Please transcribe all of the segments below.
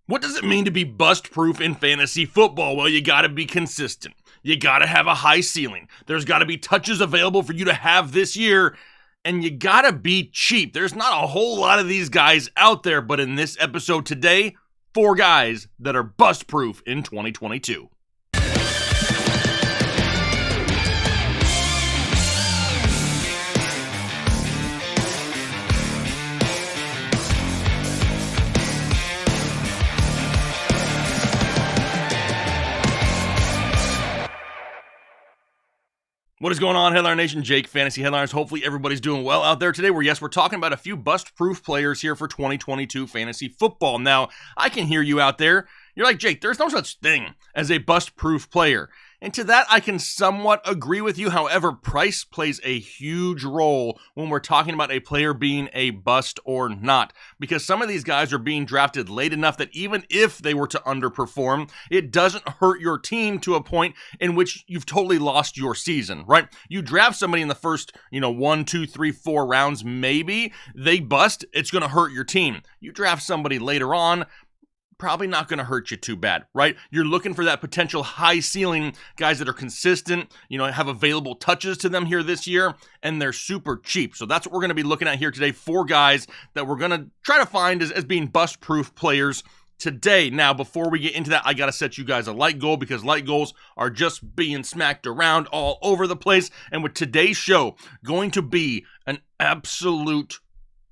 What does it mean to be bust-proof in fantasy football? Well, you gotta be consistent. You gotta have a high ceiling. There's gotta be touches available for you to have this year, and you gotta be cheap. There's not a whole lot of these guys out there, but in this episode today, 4 guys that are bust-proof in 2022. What is going on, Headliner Nation? Jake, Fantasy Headliners. Hopefully everybody's doing well out there today. We're talking about a few bust-proof players here for 2022 fantasy football. Now, I can hear you out there. You're like, Jake, there's no such thing as a bust-proof player. And to that, I can somewhat agree with you. However, price plays a huge role when we're talking about a player being a bust or not. Because some of these guys are being drafted late enough that even if they were to underperform, it doesn't hurt your team to a point in which you've totally lost your season, right? You draft somebody in the first, 1, 2, 3, 4 rounds, maybe they bust, it's going to hurt your team. You draft somebody later on, probably not going to hurt you too bad, right? You're looking for that potential high ceiling guys that are consistent, have available touches to them here this year, and they're super cheap. So that's what we're going to be looking at here today. 4 guys that we're going to try to find as being bust-proof players today. Now, before we get into that, I got to set you guys a like goal because like goals are just being smacked around all over the place. And with today's show going to be an absolute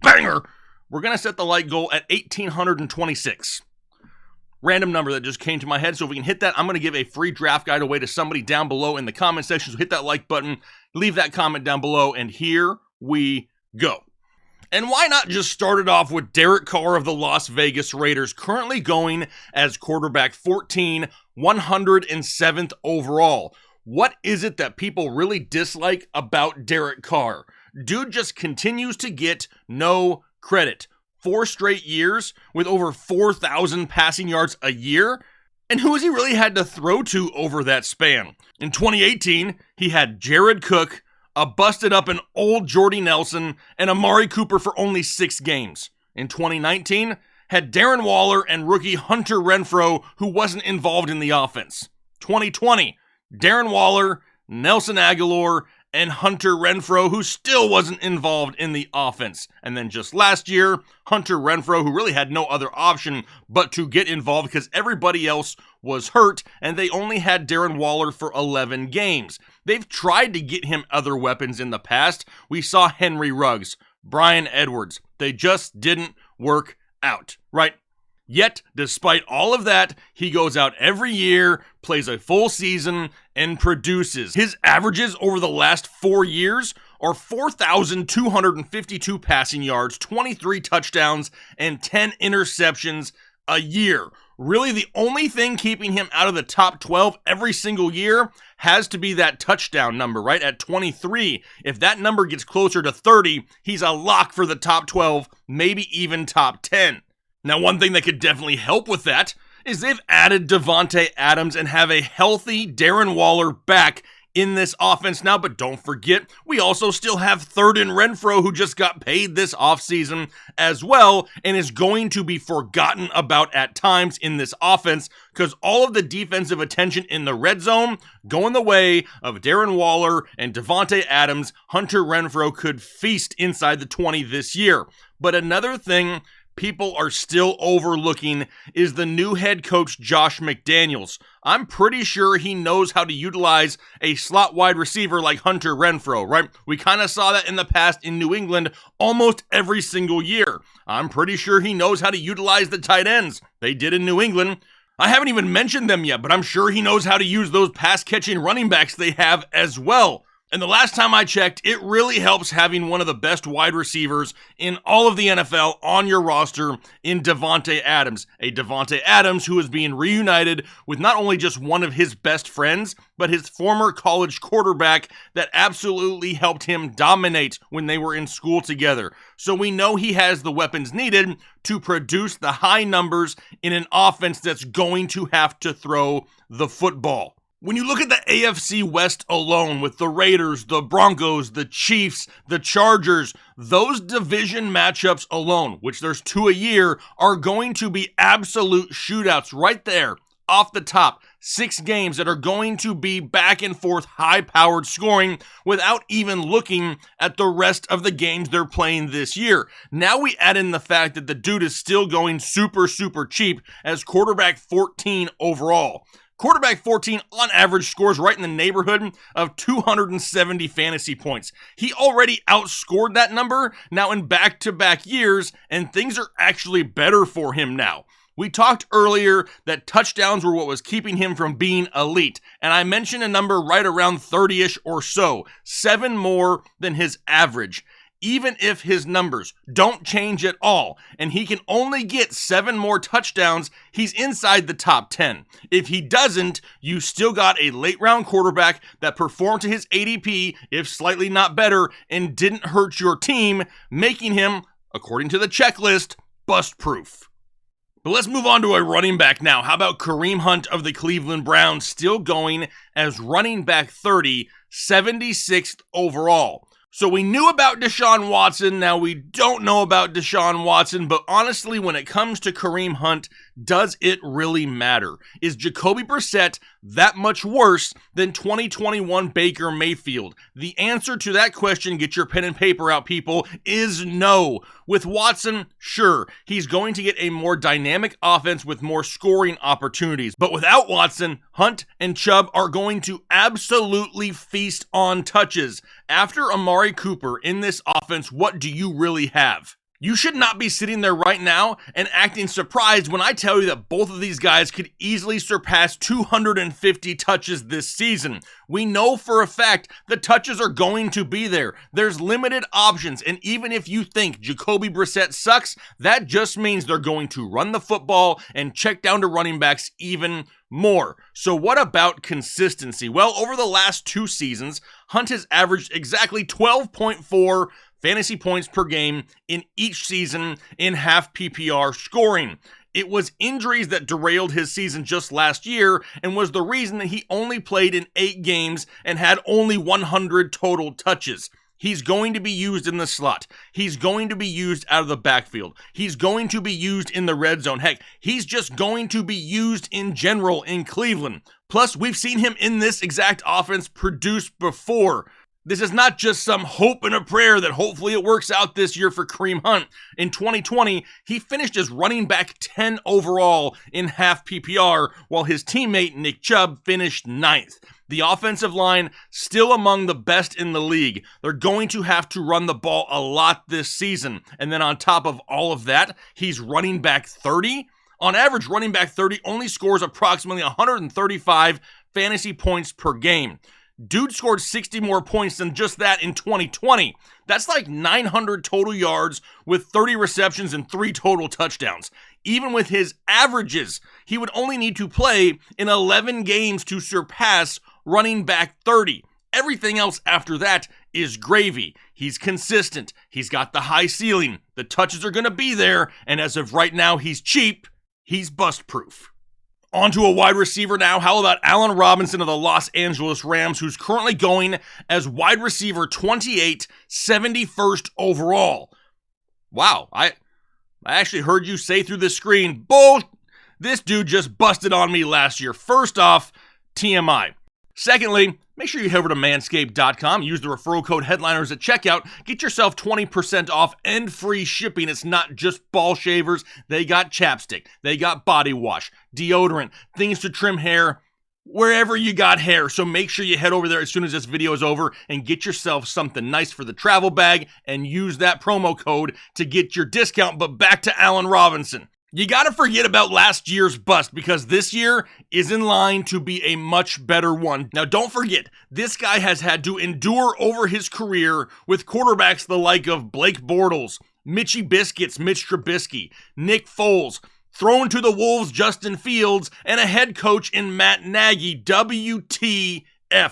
banger, we're going to set the like goal at 1,826. Random number that just came to my head. So if we can hit that, I'm going to give a free draft guide away to somebody down below in the comment section. So hit that like button, leave that comment down below, and here we go. And why not just start it off with Derek Carr of the Las Vegas Raiders, currently going as quarterback 14, 107th overall. What is it that people really dislike about Derek Carr? Dude just continues to get no credit. 4 straight years with over 4,000 passing yards a year? And who has he really had to throw to over that span? In 2018, he had Jared Cook, a busted up and old Jordy Nelson, and Amari Cooper for only 6 games. In 2019, had Darren Waller and rookie Hunter Renfrow, who wasn't involved in the offense. 2020, Darren Waller, Nelson Aguilar, and Hunter Renfrow, who still wasn't involved in the offense. And then just last year, Hunter Renfrow, who really had no other option but to get involved because everybody else was hurt, and they only had Darren Waller for 11 games. They've tried to get him other weapons in the past. We saw Henry Ruggs, Bryan Edwards. They just didn't work out, right? Yet, despite all of that, he goes out every year, plays a full season, and produces. His averages over the last 4 years are 4,252 passing yards, 23 touchdowns, and 10 interceptions a year. Really, the only thing keeping him out of the top 12 every single year has to be that touchdown number, right? At 23. If that number gets closer to 30, he's a lock for the top 12, maybe even top 10. Now, one thing that could definitely help with that is they've added Davante Adams and have a healthy Darren Waller back in this offense now. But don't forget, we also still have third and Renfrow, who just got paid this offseason as well and is going to be forgotten about at times in this offense because all of the defensive attention in the red zone going the way of Darren Waller and Davante Adams. Hunter Renfrow could feast inside the 20 this year. But another thing people are still overlooking is the new head coach, Josh McDaniels. I'm pretty sure he knows how to utilize a slot wide receiver like Hunter Renfrow, right? We kind of saw that in the past in New England almost every single year. I'm pretty sure he knows how to utilize the tight ends. They did in New England. I haven't even mentioned them yet, but I'm sure he knows how to use those pass-catching running backs they have as well. And the last time I checked, it really helps having one of the best wide receivers in all of the NFL on your roster in Davante Adams. A Davante Adams who is being reunited with not only just one of his best friends, but his former college quarterback that absolutely helped him dominate when they were in school together. So we know he has the weapons needed to produce the high numbers in an offense that's going to have to throw the football. When you look at the AFC West alone with the Raiders, the Broncos, the Chiefs, the Chargers, those division matchups alone, which there's 2 a year, are going to be absolute shootouts right there off the top. 6 games that are going to be back and forth high-powered scoring without even looking at the rest of the games they're playing this year. Now we add in the fact that the dude is still going super, super cheap as quarterback 14 overall. Quarterback 14 on average scores right in the neighborhood of 270 fantasy points. He already outscored that number now in back-to-back years, and things are actually better for him now. We talked earlier that touchdowns were what was keeping him from being elite, and I mentioned a number right around 30-ish or so, 7 more than his average. Even if his numbers don't change at all, and he can only get 7 more touchdowns, he's inside the top 10. If he doesn't, you still got a late-round quarterback that performed to his ADP, if slightly not better, and didn't hurt your team, making him, according to the checklist, bust-proof. But let's move on to a running back now. How about Kareem Hunt of the Cleveland Browns, still going as running back 30, 76th overall. So we knew about Deshaun Watson, now we don't know about Deshaun Watson, but honestly, when it comes to Kareem Hunt, does it really matter? Is Jacoby Brissett that much worse than 2021 Baker Mayfield? The answer to that question, get your pen and paper out, people, is no. With Watson, sure, he's going to get a more dynamic offense with more scoring opportunities. But without Watson, Hunt and Chubb are going to absolutely feast on touches. After Amari Cooper in this offense, what do you really have? You should not be sitting there right now and acting surprised when I tell you that both of these guys could easily surpass 250 touches this season. We know for a fact the touches are going to be there. There's limited options, and even if you think Jacoby Brissett sucks, that just means they're going to run the football and check down to running backs even more. So what about consistency? Well, over the last 2 seasons, Hunt has averaged exactly 12.4 fantasy points per game in each season in half PPR scoring. It was injuries that derailed his season just last year and was the reason that he only played in 8 games and had only 100 total touches. He's going to be used in the slot. He's going to be used out of the backfield. He's going to be used in the red zone. Heck, he's just going to be used in general in Cleveland. Plus, we've seen him in this exact offense produce before. This is not just some hope and a prayer that hopefully it works out this year for Kareem Hunt. In 2020, he finished as running back 10 overall in half PPR, while his teammate Nick Chubb finished 9th. The offensive line still among the best in the league. They're going to have to run the ball a lot this season. And then on top of all of that, he's running back 30. On average, running back 30 only scores approximately 135 fantasy points per game. Dude scored 60 more points than just that in 2020. That's like 900 total yards with 30 receptions and 3 total touchdowns. Even with his averages, he would only need to play in 11 games to surpass running back 30. Everything else after that is gravy. He's consistent. He's got the high ceiling. The touches are going to be there. And as of right now, he's cheap. He's bust-proof. On to a wide receiver now. How about Allen Robinson of the Los Angeles Rams, who's currently going as wide receiver 28, 71st overall. Wow, I actually heard you say through the screen, bull, this dude just busted on me last year. First off, TMI. Secondly, make sure you head over to manscaped.com, use the referral code headliners at checkout, get yourself 20% off and free shipping. It's not just ball shavers. They got chapstick, they got body wash, deodorant, things to trim hair, wherever you got hair. So make sure you head over there as soon as this video is over and get yourself something nice for the travel bag and use that promo code to get your discount. But back to Allen Robinson. You gotta forget about last year's bust because this year is in line to be a much better one. Now don't forget, this guy has had to endure over his career with quarterbacks the like of Blake Bortles, Mitchy Biscuits, Mitch Trubisky, Nick Foles, thrown to the Wolves Justin Fields, and a head coach in Matt Nagy. WTF.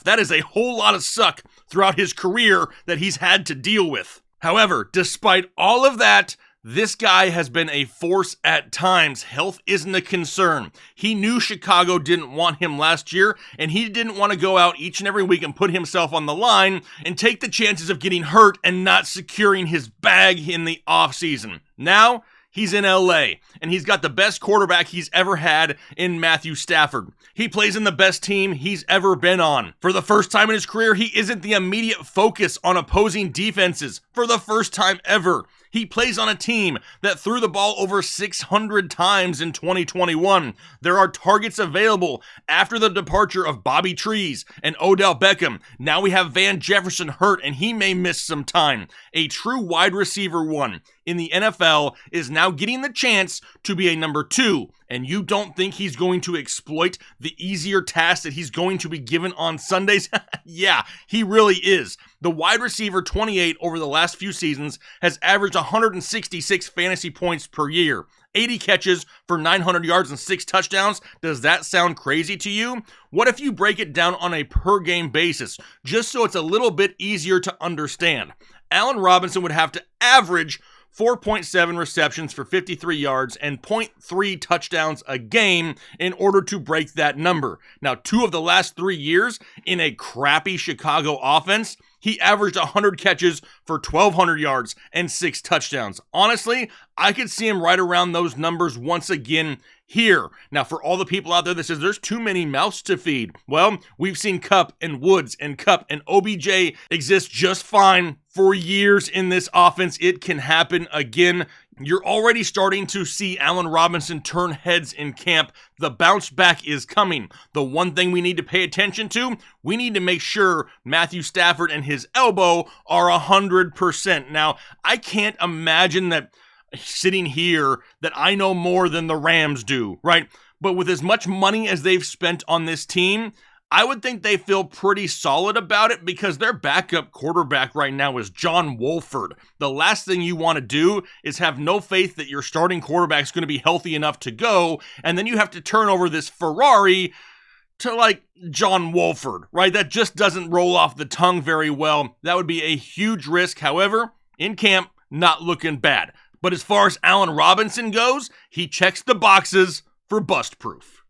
That is a whole lot of suck throughout his career that he's had to deal with. However, despite all of that, This guy has been a force at times. Health isn't a concern. He knew Chicago didn't want him last year, and he didn't want to go out each and every week and put himself on the line and take the chances of getting hurt and not securing his bag in the offseason. Now, he's in LA, and he's got the best quarterback he's ever had in Matthew Stafford. He plays in the best team he's ever been on. For the first time in his career, he isn't the immediate focus on opposing defenses. For the first time ever, he plays on a team that threw the ball over 600 times in 2021. There are targets available after the departure of Bobby Trees and Odell Beckham. Now we have Van Jefferson hurt, and he may miss some time. A true wide receiver one in the NFL is now getting the chance to be a number 2, and you don't think he's going to exploit the easier task that he's going to be given on Sundays? Yeah, he really is. The wide receiver 28 over the last few seasons has averaged 166 fantasy points per year. 80 catches for 900 yards and 6 touchdowns. Does that sound crazy to you? What if you break it down on a per game basis, just so it's a little bit easier to understand? Allen Robinson would have to average 4.7 receptions for 53 yards and 0.3 touchdowns a game in order to break that number. Now, 2 of the last 3 years in a crappy Chicago offense, he averaged 100 catches for 1,200 yards and 6 touchdowns. Honestly, I could see him right around those numbers once again here. Now, for all the people out there that says there's too many mouths to feed, well, we've seen Kupp and Woods and Kupp and OBJ exist just fine for years in this offense. It can happen again. You're already starting to see Allen Robinson turn heads in camp. The bounce back is coming. The one thing we need to pay attention to, we need to make sure Matthew Stafford and his elbow are 100%. Now, I can't imagine that sitting here that I know more than the Rams do, right? But with as much money as they've spent on this team, I would think they feel pretty solid about it because their backup quarterback right now is John Wolford. The last thing you want to do is have no faith that your starting quarterback is going to be healthy enough to go, and then you have to turn over this Ferrari to like John Wolford, right? That just doesn't roll off the tongue very well. That would be a huge risk. However, in camp, not looking bad. But as far as Allen Robinson goes, he checks the boxes for bust proof.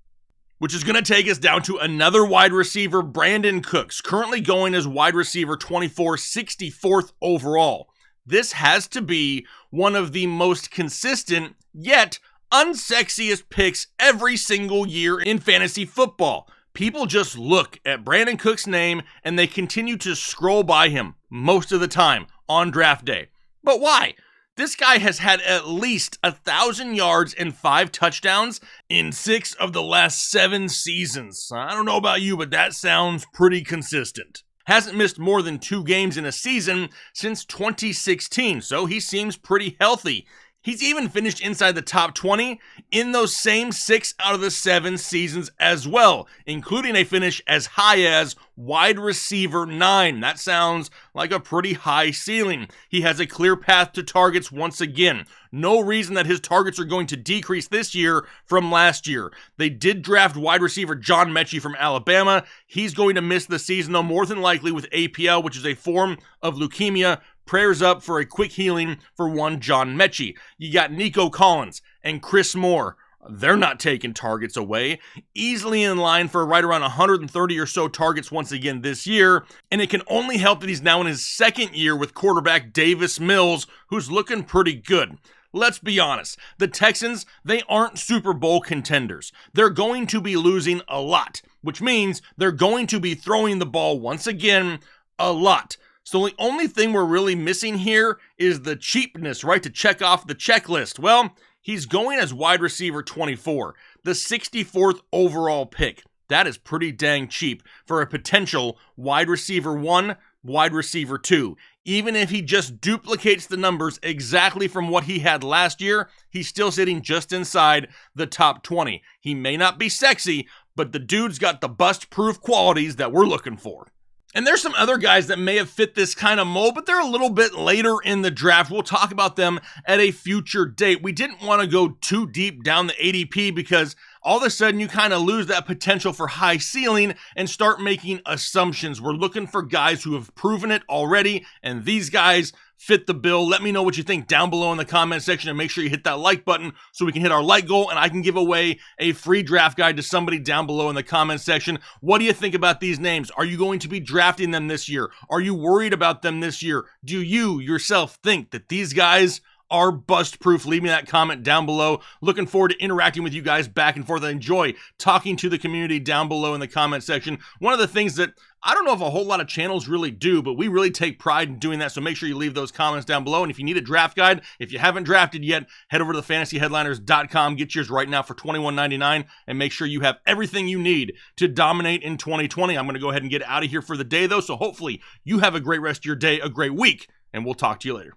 Which is going to take us down to another wide receiver, Brandin Cooks, currently going as wide receiver 24, 64th overall. This has to be one of the most consistent, yet unsexiest picks every single year in fantasy football. People just look at Brandin Cooks' name and they continue to scroll by him most of the time on draft day. But why? This guy has had at least 1,000 yards and 5 touchdowns in 6 of the last 7 seasons. I don't know about you, but that sounds pretty consistent. Hasn't missed more than 2 games in a season since 2016, so he seems pretty healthy. He's even finished inside the top 20 in those same 6 out of the 7 seasons as well, including a finish as high as wide receiver 9. That sounds like a pretty high ceiling. He has a clear path to targets once again. No reason that his targets are going to decrease this year from last year. They did draft wide receiver John Mechie from Alabama. He's going to miss the season, though, more than likely with APL, which is a form of leukemia. Prayers up for a quick healing for one John Mechie. You got Nico Collins and Chris Moore. They're not taking targets away. Easily in line for right around 130 or so targets once again this year. And it can only help that he's now in his 2nd year with quarterback Davis Mills, who's looking pretty good. Let's be honest, the Texans, they aren't Super Bowl contenders. They're going to be losing a lot, which means they're going to be throwing the ball once again a lot. So the only thing we're really missing here is the cheapness, right, to check off the checklist. Well, he's going as wide receiver 24, the 64th overall pick. That is pretty dang cheap for a potential wide receiver 1, wide receiver 2. Even if he just duplicates the numbers exactly from what he had last year, he's still sitting just inside the top 20. He may not be sexy, but the dude's got the bust-proof qualities that we're looking for. And there's some other guys that may have fit this kind of mold, but they're a little bit later in the draft. We'll talk about them at a future date. We didn't want to go too deep down the ADP because all of a sudden you kind of lose that potential for high ceiling and start making assumptions. We're looking for guys who have proven it already, and these guys fit the bill. Let me know what you think down below in the comment section, and make sure you hit that like button so we can hit our like goal and I can give away a free draft guide to somebody down below in the comment section. What do you think about these names? Are you going to be drafting them this year? Are you worried about them this year? Do you yourself think that these guys are bust proof? Leave me that comment down below. Looking forward to interacting with you guys back and forth. I enjoy talking to the community down below in the comment section. One of the things that I don't know if a whole lot of channels really do, but we really take pride in doing that. So make sure you leave those comments down below. And if you need a draft guide, if you haven't drafted yet, head over to thefantasyheadliners.com. Get yours right now for $21.99 and make sure you have everything you need to dominate in 2020. I'm going to go ahead and get out of here for the day though. So hopefully you have a great rest of your day, a great week, and we'll talk to you later.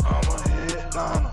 I'm a headliner.